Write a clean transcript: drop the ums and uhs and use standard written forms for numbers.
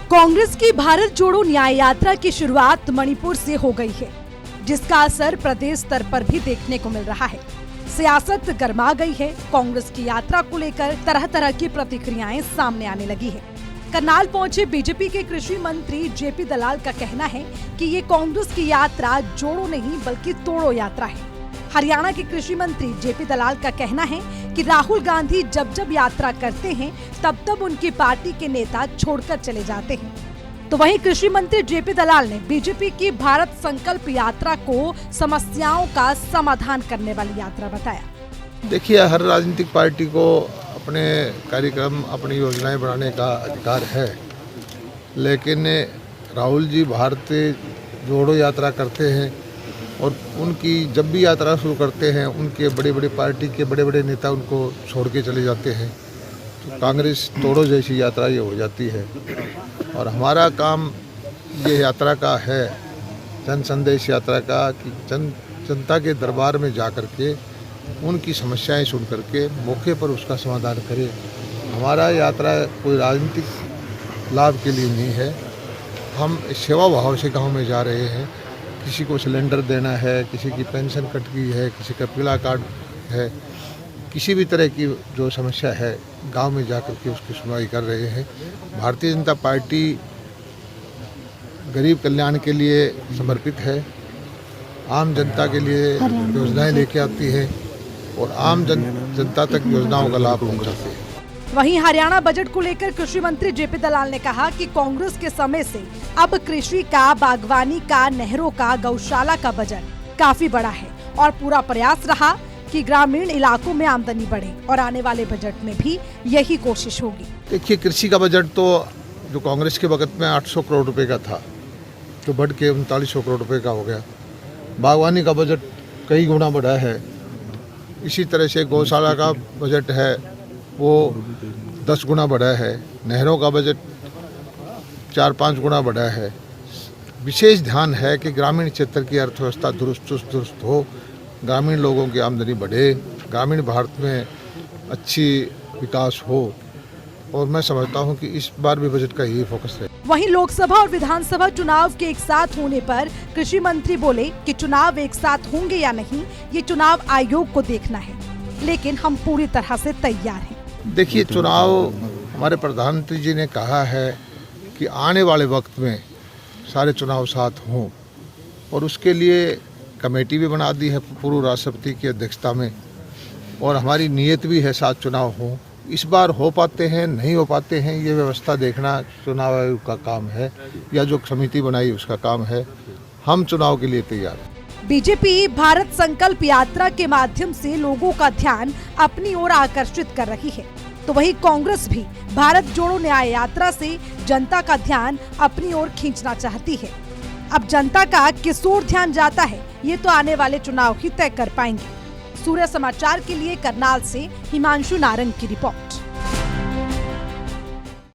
कांग्रेस की भारत जोड़ो न्याय यात्रा की शुरुआत मणिपुर से हो गई है, जिसका असर प्रदेश स्तर पर भी देखने को मिल रहा है। सियासत गर्मा गई है। कांग्रेस की यात्रा को लेकर तरह तरह की प्रतिक्रियाएं सामने आने लगी है। करनाल पहुंचे बीजेपी के कृषि मंत्री जेपी दलाल का कहना है कि ये कांग्रेस की यात्रा जोड़ो नहीं बल्कि तोड़ो यात्रा है। हरियाणा के कृषि मंत्री जेपी दलाल का कहना है कि राहुल गांधी जब जब यात्रा करते हैं तब तब उनकी पार्टी के नेता छोड़कर चले जाते हैं। तो वहीं कृषि मंत्री जेपी दलाल ने बीजेपी की भारत संकल्प यात्रा को समस्याओं का समाधान करने वाली यात्रा बताया। देखिए, हर राजनीतिक पार्टी को अपने कार्यक्रम, अपनी योजनाएं बनाने का अधिकार है, लेकिन राहुल जी भारत जोड़ो यात्रा करते हैं और उनकी जब भी यात्रा शुरू करते हैं उनके बड़े बड़े पार्टी के बड़े बड़े नेता उनको छोड़ के चले जाते हैं, तो कांग्रेस तोड़ो जैसी यात्रा ये हो जाती है। और हमारा काम ये यात्रा का है, जन संदेश यात्रा का, कि जनता के दरबार में जा कर के उनकी समस्याएं सुन करके मौके पर उसका समाधान करें। हमारा यात्रा कोई राजनीतिक लाभ के लिए नहीं है। हम सेवा भाव से गाँव में जा रहे हैं। किसी को सिलेंडर देना है, किसी की पेंशन कट गई है, किसी का पीला कार्ड है, किसी भी तरह की जो समस्या है गांव में जाकर के उसकी सुनवाई कर रहे हैं। भारतीय जनता पार्टी गरीब कल्याण के लिए समर्पित है, आम जनता के लिए योजनाएं लेके आती है और आम जनता तक योजनाओं का लाभ पहुंचाती है। वहीं हरियाणा बजट को लेकर कृषि मंत्री जेपी दलाल ने कहा कि कांग्रेस के समय से अब कृषि का, बागवानी का, नहरों का, गौशाला का बजट काफी बड़ा है और पूरा प्रयास रहा कि ग्रामीण इलाकों में आमदनी बढ़े और आने वाले बजट में भी यही कोशिश होगी। देखिए, कृषि का बजट तो जो कांग्रेस के वक्त में 800 करोड़ रुपए का था, तो बढ़ के 3900 करोड़ रुपए का हो गया। बागवानी का बजट कई गुना बढ़ा है। इसी तरह से गौशाला का बजट है वो 10 गुना बढ़ा है। नहरों का बजट 4-5 गुना बढ़ा है। विशेष ध्यान है कि ग्रामीण क्षेत्र की अर्थव्यवस्था दुरुस्त हो, ग्रामीण लोगों की आमदनी बढ़े, ग्रामीण भारत में अच्छी विकास हो, और मैं समझता हूं कि इस बार भी बजट का यही फोकस है। वहीं लोकसभा और विधानसभा चुनाव के एक साथ होने पर कृषि मंत्री बोले कि चुनाव एक साथ होंगे या नहीं ये चुनाव आयोग को देखना है, लेकिन हम पूरी तरह से तैयार हैं। देखिए, चुनाव हमारे प्रधानमंत्री जी ने कहा है कि आने वाले वक्त में सारे चुनाव साथ हों, और उसके लिए कमेटी भी बना दी है पूर्व राष्ट्रपति की अध्यक्षता में, और हमारी नीयत भी है साथ चुनाव हों। इस बार हो पाते हैं नहीं हो पाते हैं ये व्यवस्था देखना चुनाव आयोग का काम है, या जो समिति बनाई उसका काम है। हम चुनाव के लिए तैयार हैं। बीजेपी भारत संकल्प यात्रा के माध्यम से लोगों का ध्यान अपनी ओर आकर्षित कर रही है, तो वहीं कांग्रेस भी भारत जोड़ो न्याय यात्रा से जनता का ध्यान अपनी ओर खींचना चाहती है। अब जनता का किस ओर ध्यान जाता है ये तो आने वाले चुनाव ही तय कर पाएंगे। सूर्य समाचार के लिए करनाल से हिमांशु नारंग की रिपोर्ट।